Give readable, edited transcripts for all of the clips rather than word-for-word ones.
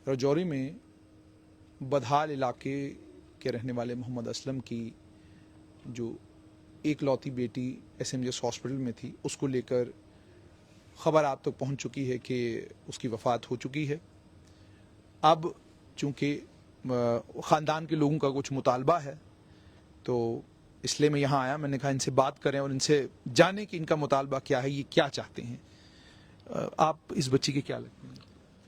राजौरी में बदहाल इलाके के रहने वाले मोहम्मद असलम की जो एकलौती बेटी एसएमजेएस हॉस्पिटल में थी, उसको लेकर खबर आप तक पहुंच चुकी है कि उसकी वफ़ात हो चुकी है। अब चूंकि ख़ानदान के लोगों का कुछ मुतालबा है, तो इसलिए मैं यहाँ आया। मैंने कहा इनसे बात करें और इनसे जाने कि इनका मुतालबा क्या है, ये क्या चाहते हैं। आप इस बच्ची के क्या लगते हैं?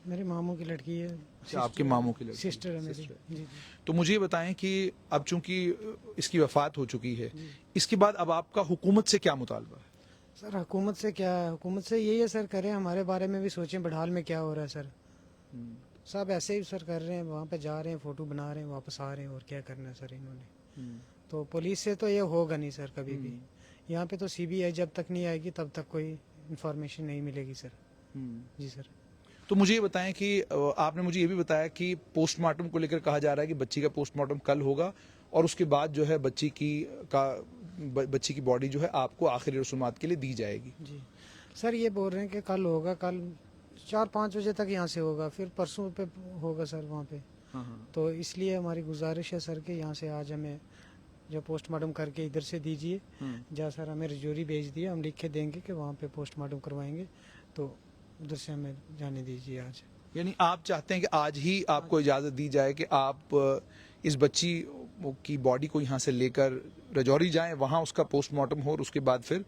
मेरे मामू की लड़की है। अच्छा, आपके मामू की लड़की? सिस्टर है मेरी। सिस्टर। जी जी। तो मुझे ये बताएं कि अब चूंकि इसकी वफ़ात हो चुकी है, इसके बाद अब आपका हुकूमत से क्या मुतालबा है? सर हुकूमत से क्या है, हुकूमत से यही है सर, करें हमारे बारे में भी सोचें, बडहाल में क्या हो रहा है सर। सब ऐसे ही सर कर रहे हैं, वहाँ पे जा रहे हैं, फ़ोटो बना रहे हैं, वापस आ रहे हैं, और क्या करना है सर इन्होंने। तो पुलिस से तो ये होगा नहीं सर कभी भी। यहाँ पे तो सीबीआई जब तक नहीं आएगी तब तक कोई इन्फॉर्मेशन नहीं मिलेगी सर। जी सर। तो मुझे ये बताएं कि आपने मुझे ये भी बताया कि पोस्टमार्टम को लेकर कहा जा रहा है कि बच्ची का पोस्टमार्टम कल होगा और उसके बाद जो है बच्ची की बॉडी जो है आपको आखिरी रसूमात के लिए दी जाएगी। जी सर, ये बोल रहे हैं कि कल होगा, कल 4-5 बजे तक यहाँ से होगा, फिर परसों पे होगा सर वहाँ पे। तो इसलिए हमारी गुजारिश है सर कि यहाँ से आज हमें जो पोस्टमार्टम करके इधर से दीजिए, जहाँ सर हमें रजौरी भेज दिया, हम लिख के देंगे कि वहाँ पे पोस्टमार्टम करवाएंगे, तो उधर से हमें जाने दीजिए आज। यानी आप चाहते हैं कि आज ही आपको इजाज़त दी जाए कि आप इस बच्ची की बॉडी को यहाँ से लेकर रजौरी जाएं, वहाँ उसका पोस्टमार्टम हो और उसके बाद फिर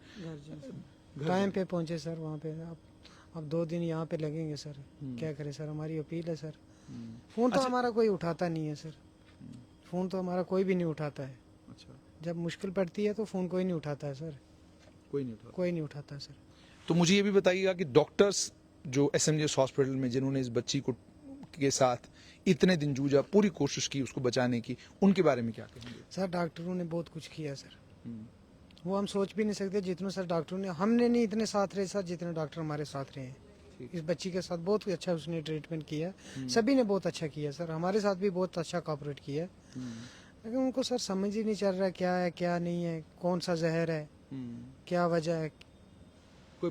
टाइम पे पहुँचे सर वहाँ पे। अब 2 दिन यहाँ पे लगेंगे सर, क्या करें सर, हमारी अपील है सर। फ़ोन तो हमारा कोई उठाता नहीं है सर, फ़ोन तो हमारा कोई भी नहीं उठाता है। अच्छा, जब मुश्किल पड़ती है तो फ़ोन कोई नहीं उठाता है सर, कोई नहीं उठाता है सर। तो मुझे ये भी बताइएगा कि डॉक्टर्स जो एसएमजेएस हॉस्पिटल में जिन्होंने इस बच्ची को के साथ इतने दिन जूझा, पूरी कोशिश की उसको बचाने की, उनके बारे में क्या कहेंगे? सर डॉक्टरों ने बहुत कुछ किया सर, वो हम सोच भी नहीं सकते जितने सर डॉक्टरों ने, हमने नहीं इतने साथ रहे सर जितने डॉक्टर हमारे साथ रहे हैं। इस बच्ची के साथ बहुत अच्छा उसने ट्रीटमेंट किया, सभी ने बहुत अच्छा किया सर, हमारे साथ भी बहुत अच्छा कॉपरेट किया। लेकिन उनको सर समझ ही नहीं चल रहा क्या है क्या नहीं है, कौन सा जहर है, क्या वजह है, कोई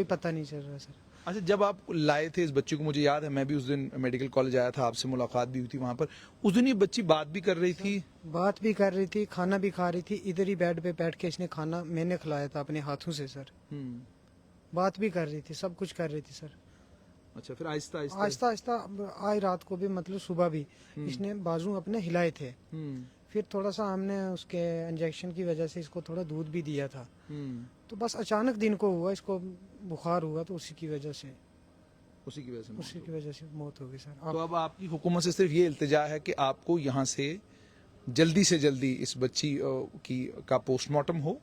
पता नहीं चल रहा सर। अच्छा, जब आप लाए थे इस बच्ची को, मुझे याद है मैं भी उस दिन मेडिकल कॉलेज आया था, आपसे मुलाकात भी हुई थी वहाँ पर। उस दिन ये बच्ची बात भी कर रही थी? बात भी कर रही थी, खाना भी खा रही थी, इधर ही बेड पे बैठ के इसने खाना मैंने खिलाया था अपने हाथों से सर। बात भी कर रही थी, सब कुछ कर रही थी सर। अच्छा, फिर आहिस्ता आहिस्ता आज रात को भी, मतलब सुबह भी इसने बाजू अपने हिलाए थे। फिर थोड़ा सा हमने उसके इंजेक्शन की वजह से इसको थोड़ा दूध भी दिया था, तो बस अचानक दिन को हुआ, इसको बुखार हुआ, तो उसी की वजह से मौत हो गई सर। तो अब आपकी हुकूमत से सिर्फ ये इल्तिजा है कि आपको यहाँ से जल्दी इस बच्ची का पोस्टमार्टम हो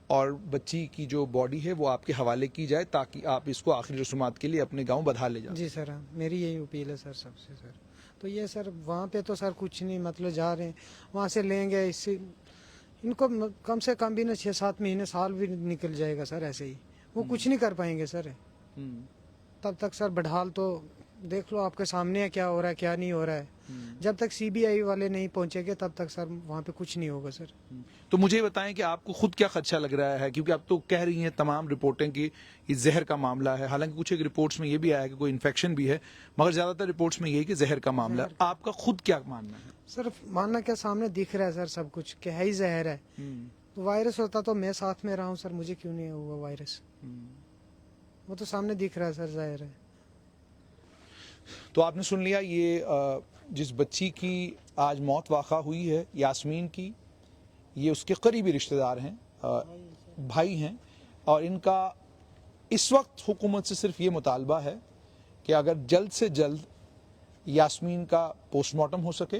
और बच्ची की जो बॉडी है वो आपके हवाले की जाए, ताकि आप इसको आखिरी रसूमात के लिए अपने गांव बधा ले जाएं। जी सर, मेरी यही अपील है सर सबसे सर। तो ये सर वहाँ पे तो सर कुछ नहीं, मतलब जा रहे हैं वहाँ से लेंगे, इससे इनको कम से कम भी ना 6-7 महीने, साल भी निकल जाएगा सर, ऐसे ही वो कुछ नहीं कर पाएंगे सर। तब तक सर बडहाल तो देख लो आपके सामने है, क्या हो रहा है क्या नहीं हो रहा है। जब तक सीबीआई वाले नहीं पहुंचेंगे तब तक सर वहाँ पे कुछ नहीं होगा सर। तो मुझे ये बताएं कि आपको खुद क्या खदशा लग रहा है, क्योंकि आप तो कह रही हैं तमाम रिपोर्टें कि इस जहर का मामला है, हालांकि कुछ एक रिपोर्ट्स में ये भी आया है कि कोई इन्फेक्शन भी है, मगर ज्यादातर रिपोर्ट्स में ये कि जहर का मामला है। आपका खुद क्या मानना है? सर मानना क्या, सामने दिख रहा है सर सब कुछ कि है ही जहर है। तो वायरस होता तो मैं साथ में रहा हूँ सर, मुझे क्यों नहीं हुआ वायरस? वो तो सामने दिख रहा है सर, जाहिर है। तो आपने सुन लिया, ये जिस बच्ची की आज मौत वाक़ा हुई है, यास्मीन की, ये उसके करीबी रिश्तेदार हैं, भाई हैं, और इनका इस वक्त हुकूमत से सिर्फ ये मुतालबा है कि अगर जल्द से जल्द यास्मीन का पोस्टमार्टम हो सके,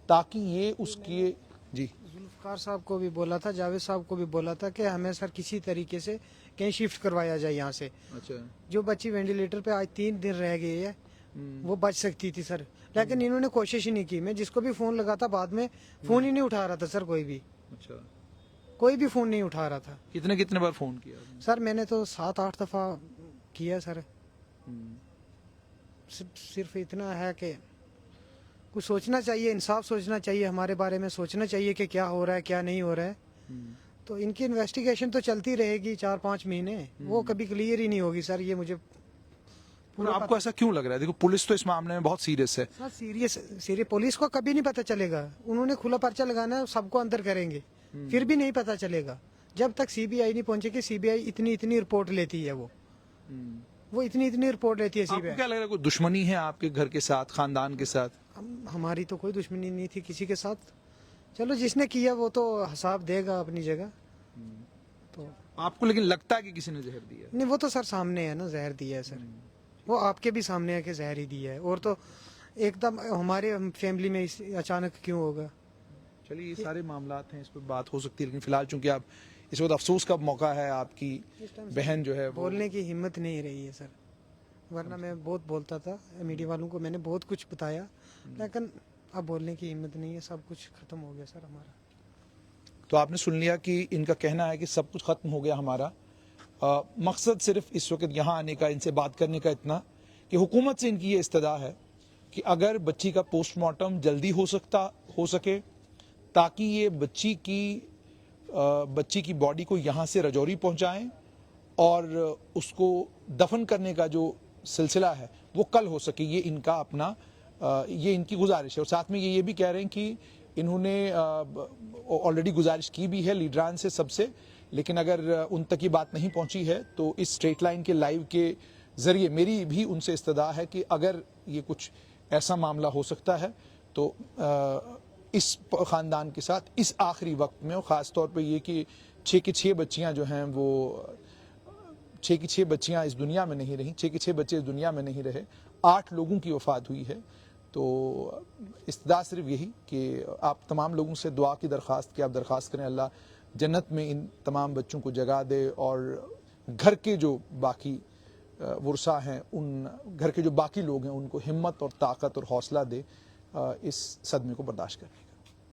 ताकि ये उसके जुल्फ़िकार साहब को भी बोला था, जावेद साहब को भी बोला था कि हमें सर किसी तरीके से कहीं शिफ्ट करवाया जाए यहाँ से। अच्छा, जो बच्ची वेंटिलेटर पे आज 3 दिन रह गई है, वो बच सकती थी सर, लेकिन इन्होंने कोशिश ही नहीं की। मैं जिसको भी फोन लगा था बाद में फोन ही नहीं उठा रहा था सर, कोई भी। अच्छा, कोई भी फोन नहीं उठा रहा था। कितने बार फोन किया सर? मैंने तो 7-8 दफा किया सर। सिर्फ इतना है कि कुछ सोचना चाहिए, इंसाफ सोचना चाहिए, हमारे बारे में सोचना चाहिए कि क्या हो रहा है क्या नहीं हो रहा है। तो इनकी इन्वेस्टिगेशन तो चलती रहेगी 4-5 महीने, वो कभी क्लियर ही नहीं होगी सर, ये मुझे और आपको ऐसा क्यों लग रहा है? देखो पुलिस तो इस मामले में बहुत सीरियस है। सर सीरियस पुलिस को कभी नहीं पता चलेगा, उन्होंने खुला पर्चा लगाना है, सबको अंदर करेंगे, फिर भी नहीं पता चलेगा जब तक सीबीआई नहीं पहुंचेगी। सीबीआई इतनी इतनी रिपोर्ट लेती है, वो इतनी इतनी रिपोर्ट लेती है आपको सीबीआई। क्या लग रहा है, कोई दुश्मनी है आपके घर के साथ, खानदान के साथ? हमारी तो कोई दुश्मनी नहीं थी किसी के साथ। चलो जिसने किया वो तो हिसाब देगा अपनी जगह। तो आपको लेकिन लगता है कि किसी ने जहर दिया? नहीं, वो तो सर सामने है ना, जहर दिया है सर, वो आपके भी सामने है कि जहर ही दिया है। और तो एकदम हमारे फैमिली में अचानक क्यों होगा? चलिए ये सारे मामलात हैं, इस पर बात हो सकती है, लेकिन फिलहाल चूंकि आप इस वक्त अफसोस का मौका है, आपकी बहन जो है वो बोलने की हिम्मत नहीं रही है सर, वरना मैं बहुत बोलता था, मीडिया वालों को मैंने बहुत कुछ बताया, लेकिन अब बोलने की हिम्मत नहीं है, सब कुछ खत्म हो गया सर हमारा। तो आपने सुन लिया कि इनका कहना है कि सब कुछ खत्म हो गया हमारा। मकसद सिर्फ इस वक्त यहाँ आने का, इनसे बात करने का इतना कि हुकूमत से इनकी ये इस्तदा है कि अगर बच्ची का पोस्टमार्टम जल्दी हो सके, ताकि ये बच्ची की बॉडी को यहाँ से रजौरी पहुँचाएं और उसको दफन करने का जो सिलसिला है वो कल हो सके। ये इनका अपना ये इनकी गुजारिश है। और साथ में ये भी कह रहे हैं कि इन्होंने ऑलरेडी गुजारिश की भी है लीडरान से, सबसे, लेकिन अगर उन तक ये बात नहीं पहुंची है तो इस स्ट्रेट लाइन के लाइव के जरिए मेरी भी उनसे इस्तदा है कि अगर ये कुछ ऐसा मामला हो सकता है तो इस खानदान के साथ इस आखिरी वक्त में, और ख़ास तौर पे ये कि 6 की 6 बच्चियां जो हैं वो 6 की 6 बच्चियां इस दुनिया में नहीं रहीं, 6 के 6 बच्चे इस दुनिया में नहीं रहे, 8 लोगों की वफ़ात हुई है। तो इस्तदा सिर्फ यही कि आप तमाम लोगों से दुआ की दरख्वास्त कि आप दरख्वास्त करें अल्लाह जन्नत में इन तमाम बच्चों को जगह दे, और घर के जो बाकी वर्सा हैं, उन घर के जो बाकी लोग हैं, उनको हिम्मत और ताकत और हौसला दे इस सदमे को बर्दाश्त करें।